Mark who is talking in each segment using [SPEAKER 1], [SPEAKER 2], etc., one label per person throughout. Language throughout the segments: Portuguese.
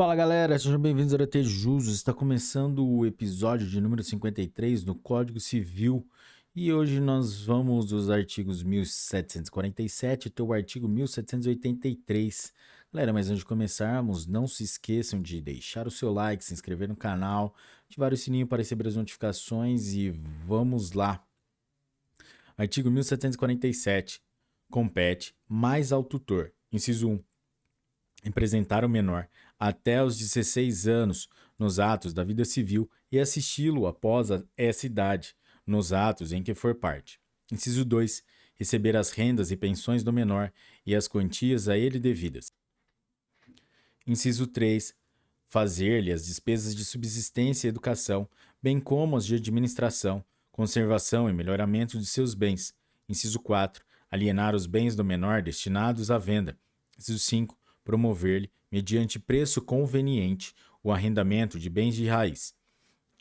[SPEAKER 1] Fala galera, sejam bem-vindos ao AT Jusos. Está começando o episódio de número 53 do Código Civil e hoje nós vamos dos artigos 1747 até o artigo 1783. Galera, mas antes de começarmos, não se esqueçam de deixar o seu like, se inscrever no canal, ativar o sininho para receber as notificações e vamos lá. Artigo 1747. Compete mais ao tutor. Inciso 1. Representar o menor até os 16 anos nos atos da vida civil e assisti-lo após essa idade nos atos em que for parte. Inciso 2. Receber as rendas e pensões do menor e as quantias a ele devidas. Inciso 3. Fazer-lhe as despesas de subsistência e educação, bem como as de administração, conservação e melhoramento de seus bens. Inciso 4. Alienar os bens do menor destinados à venda. Inciso 5. Promover-lhe, mediante preço conveniente, o arrendamento de bens de raiz.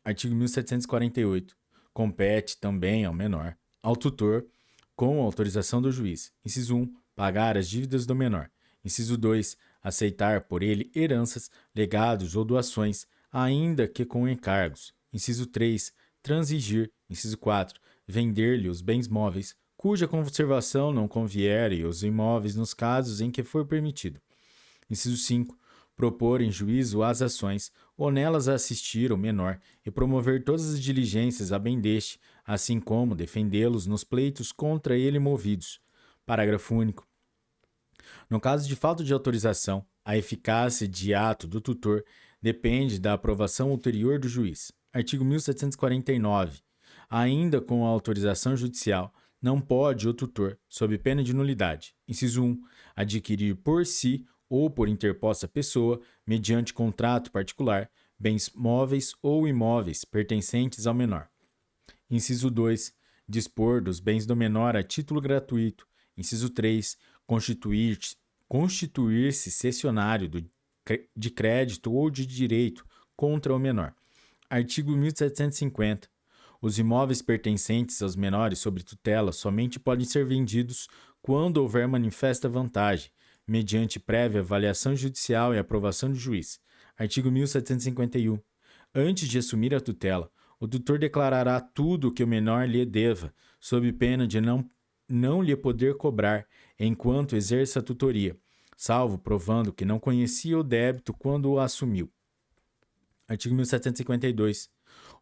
[SPEAKER 1] Artigo 1748. Compete também ao menor, ao tutor, com autorização do juiz. Inciso 1. Pagar as dívidas do menor. Inciso 2. Aceitar por ele heranças, legados ou doações, ainda que com encargos. Inciso 3. Transigir. Inciso 4. Vender-lhe os bens móveis, cuja conservação não convier e os imóveis nos casos em que for permitido. Inciso 5. Propor em juízo as ações, ou nelas assistir o menor, e promover todas as diligências a bem deste, assim como defendê-los nos pleitos contra ele movidos. Parágrafo único. No caso de falta de autorização, a eficácia de ato do tutor depende da aprovação ulterior do juiz. Artigo 1749. Ainda com a autorização judicial, não pode o tutor, sob pena de nulidade, inciso 1, adquirir por si ou por interposta pessoa, mediante contrato particular, bens móveis ou imóveis pertencentes ao menor. Inciso 2. Dispor dos bens do menor a título gratuito. Inciso 3. Constituir-se cessionário de crédito ou de direito contra o menor. Artigo 1750. Os imóveis pertencentes aos menores sob tutela somente podem ser vendidos quando houver manifesta vantagem, mediante prévia avaliação judicial e aprovação do juiz. Artigo 1751. Antes de assumir a tutela, o tutor declarará tudo o que o menor lhe deva, sob pena de não lhe poder cobrar, enquanto exerce a tutoria, salvo provando que não conhecia o débito quando o assumiu. Artigo 1752.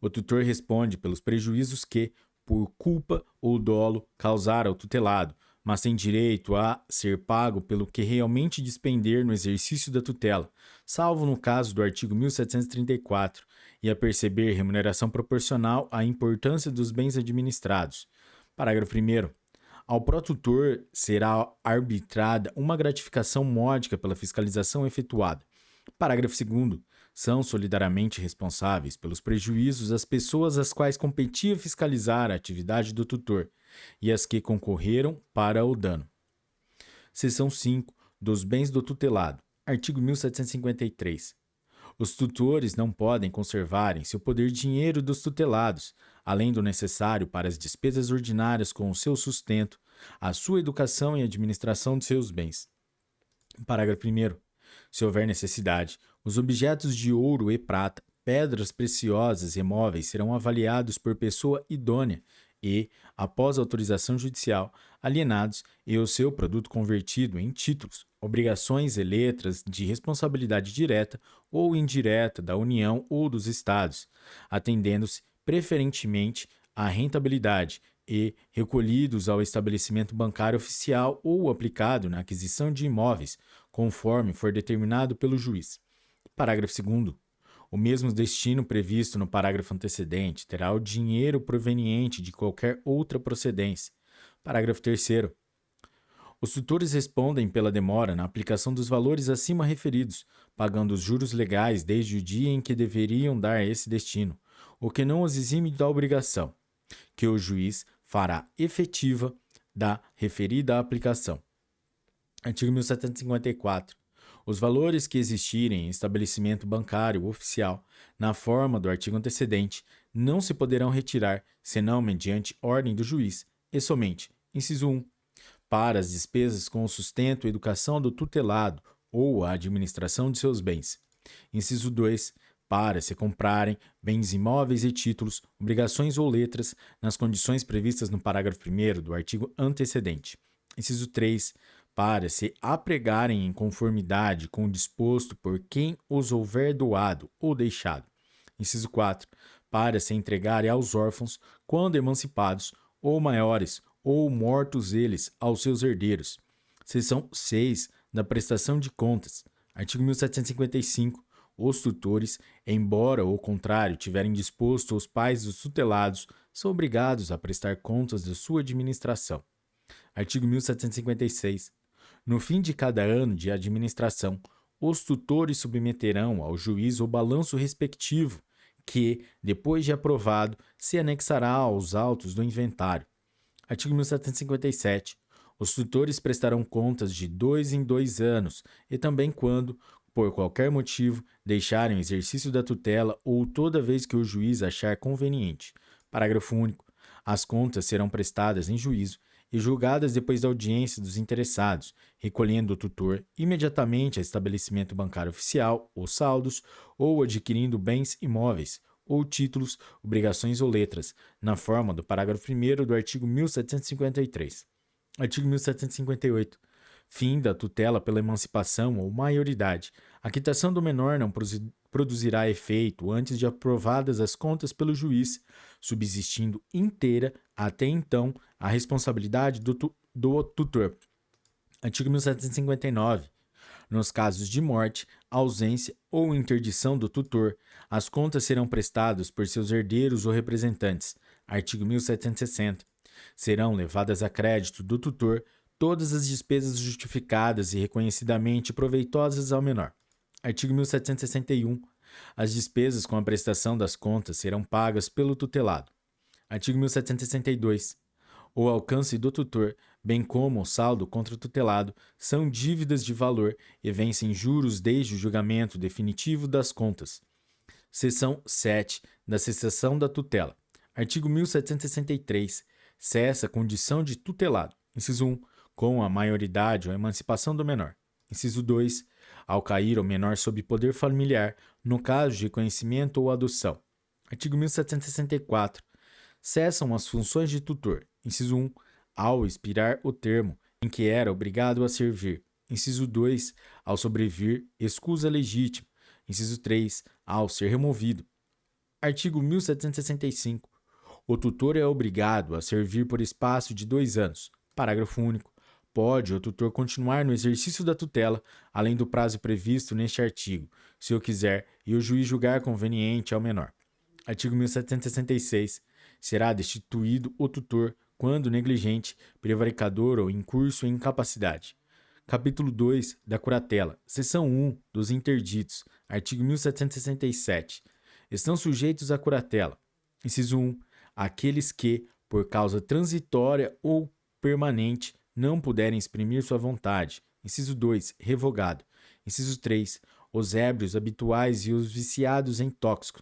[SPEAKER 1] O tutor responde pelos prejuízos que, por culpa ou dolo, causar ao tutelado, mas tem direito a ser pago pelo que realmente despender no exercício da tutela, salvo no caso do artigo 1734, e a perceber remuneração proporcional à importância dos bens administrados. Parágrafo 1º. Ao protutor será arbitrada uma gratificação módica pela fiscalização efetuada. Parágrafo 2º. São solidariamente responsáveis pelos prejuízos as pessoas às quais competia fiscalizar a atividade do tutor e as que concorreram para o dano. Seção 5. Dos bens do tutelado. Artigo 1753. Os tutores não podem conservar em seu poder dinheiro dos tutelados, além do necessário para as despesas ordinárias com o seu sustento, a sua educação e administração de seus bens. Parágrafo 1º. Se houver necessidade, os objetos de ouro e prata, pedras preciosas e móveis serão avaliados por pessoa idônea e, após autorização judicial, alienados e o seu produto convertido em títulos, obrigações e letras de responsabilidade direta ou indireta da União ou dos Estados, atendendo-se preferentemente à rentabilidade e recolhidos ao estabelecimento bancário oficial ou aplicado na aquisição de imóveis, conforme for determinado pelo juiz. Parágrafo 2º. O mesmo destino previsto no parágrafo antecedente terá o dinheiro proveniente de qualquer outra procedência. Parágrafo 3º. Os tutores respondem pela demora na aplicação dos valores acima referidos, pagando os juros legais desde o dia em que deveriam dar esse destino, o que não os exime da obrigação, que o juiz fará efetiva da referida aplicação. Artigo 1754. Os valores que existirem em estabelecimento bancário oficial, na forma do artigo antecedente, não se poderão retirar, senão mediante ordem do juiz, e somente, inciso 1, para as despesas com o sustento e educação do tutelado ou a administração de seus bens. Inciso 2. Para se comprarem bens imóveis e títulos, obrigações ou letras, nas condições previstas no parágrafo 1º do artigo antecedente. Inciso 3. Para se apregarem em conformidade com o disposto por quem os houver doado ou deixado. Inciso 4. Para se entregarem aos órfãos, quando emancipados, ou maiores, ou mortos eles, aos seus herdeiros. Seção 6 da prestação de contas. Artigo 1755. Os tutores, embora o contrário tiverem disposto os pais dos tutelados, são obrigados a prestar contas de sua administração. Artigo 1756. No fim de cada ano de administração, os tutores submeterão ao juiz o balanço respectivo, que, depois de aprovado, se anexará aos autos do inventário. Artigo 1757. Os tutores prestarão contas de 2 em 2 anos e também quando, por qualquer motivo, deixarem o exercício da tutela ou toda vez que o juiz achar conveniente. Parágrafo único. As contas serão prestadas em juízo e julgadas depois da audiência dos interessados, recolhendo o tutor imediatamente a estabelecimento bancário oficial ou saldos, ou adquirindo bens imóveis, ou títulos, obrigações ou letras, na forma do parágrafo 1º do artigo 1753. Artigo 1758. Fim da tutela pela emancipação ou maioridade. A quitação do menor não produzirá efeito antes de aprovadas as contas pelo juiz, subsistindo inteira, até então, a responsabilidade do tutor. Artigo 1759. Nos casos de morte, ausência ou interdição do tutor, as contas serão prestadas por seus herdeiros ou representantes. Artigo 1760. Serão levadas a crédito do tutor todas as despesas justificadas e reconhecidamente proveitosas ao menor. Artigo 1761. As despesas com a prestação das contas serão pagas pelo tutelado. Artigo 1762. O alcance do tutor, bem como o saldo contra o tutelado, são dívidas de valor e vencem juros desde o julgamento definitivo das contas. Seção 7 da cessação da tutela. Artigo 1763. Cessa a condição de tutelado. Inciso 1. Com a maioridade ou a emancipação do menor. Inciso 2. Ao cair o menor sob poder familiar, no caso de reconhecimento ou adoção. Artigo 1764. Cessam as funções de tutor. Inciso 1. Ao expirar o termo em que era obrigado a servir. Inciso 2. Ao sobrevir escusa legítima. Inciso 3. Ao ser removido. Artigo 1765. O tutor é obrigado a servir por espaço de 2 anos. Parágrafo único. Pode o tutor continuar no exercício da tutela, além do prazo previsto neste artigo, se o quiser e o juiz julgar conveniente ao menor. Artigo 1766. Será destituído o tutor quando negligente, prevaricador ou incurso em incapacidade. Capítulo 2 da curatela. Seção 1 dos interditos. Artigo 1767. Estão sujeitos à curatela. Inciso 1. Aqueles que, por causa transitória ou permanente, não puderem exprimir sua vontade. Inciso 2. Revogado. Inciso 3. Os ébrios habituais e os viciados em tóxicos.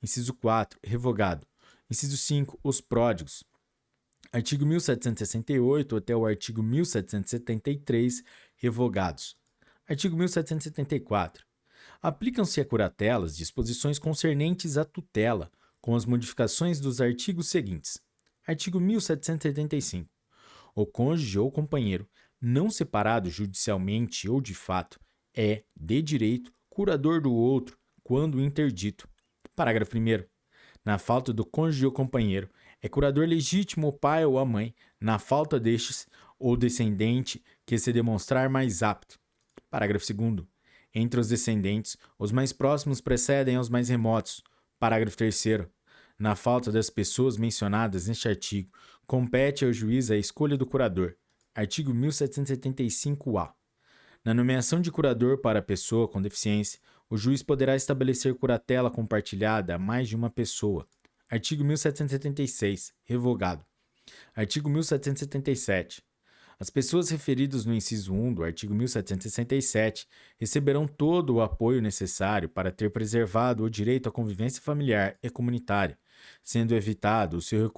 [SPEAKER 1] Inciso 4. Revogado. Inciso 5. Os pródigos. Artigo 1768 até o artigo 1773, revogados. Artigo 1774. Aplicam-se à curatela as disposições concernentes à tutela, com as modificações dos artigos seguintes. Artigo 1775. O cônjuge ou companheiro, não separado judicialmente ou de fato, é, de direito, curador do outro, quando interdito. Parágrafo 1º. Na falta do cônjuge ou companheiro, é curador legítimo o pai ou a mãe, na falta destes, ou descendente que se demonstrar mais apto. Parágrafo 2º. Entre os descendentes, os mais próximos precedem aos mais remotos. Parágrafo 3º. Na falta das pessoas mencionadas neste artigo, compete ao juiz a escolha do curador. Artigo 1775-A. Na nomeação de curador para a pessoa com deficiência, o juiz poderá estabelecer curatela compartilhada a mais de uma pessoa. Artigo 1776. Revogado. Artigo 1777. As pessoas referidas no inciso 1 do artigo 1767 receberão todo o apoio necessário para ter preservado o direito à convivência familiar e comunitária, sendo evitado o seu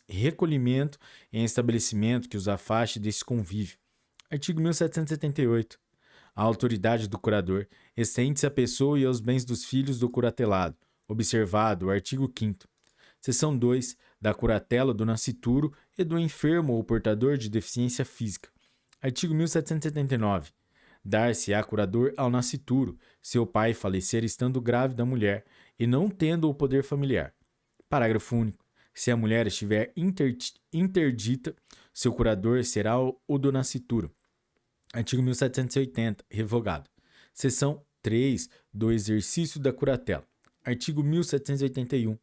[SPEAKER 1] recolhimento em estabelecimento que os afaste desse convívio. Artigo 1778. A autoridade do curador estende-se à pessoa e aos bens dos filhos do curatelado. Observado o artigo 5º. Seção 2. Da curatela do nascituro e do enfermo ou portador de deficiência física. Artigo 1779. Dar-se-á curador ao nascituro, se o pai falecer estando grávida a mulher e não tendo o poder familiar. Parágrafo único. Se a mulher estiver interdita, seu curador será o do nascituro. Artigo 1780, revogado. Seção 3 do exercício da curatela. Artigo 1781.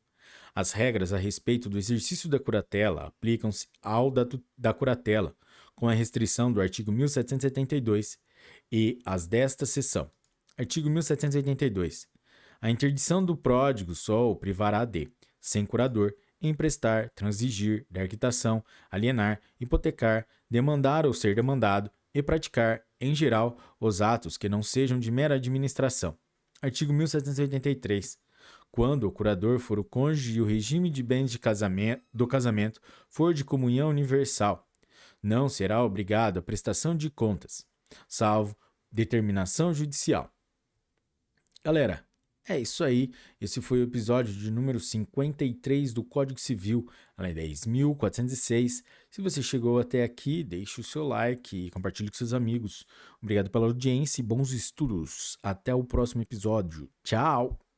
[SPEAKER 1] As regras a respeito do exercício da curatela aplicam-se ao da curatela, com a restrição do artigo 1772 e as desta seção. Artigo 1782. A interdição do pródigo só o privará de, sem curador, emprestar, transigir, dar quitação, alienar, hipotecar, demandar ou ser demandado e praticar, em geral, os atos que não sejam de mera administração. Artigo 1783. Quando o curador for o cônjuge e o regime de bens do casamento for de comunhão universal, não será obrigado à prestação de contas, salvo determinação judicial. Galera, é isso aí. Esse foi o episódio de número 53 do Código Civil, a Lei 10.406. Se você chegou até aqui, deixe o seu like e compartilhe com seus amigos. Obrigado pela audiência e bons estudos. Até o próximo episódio. Tchau!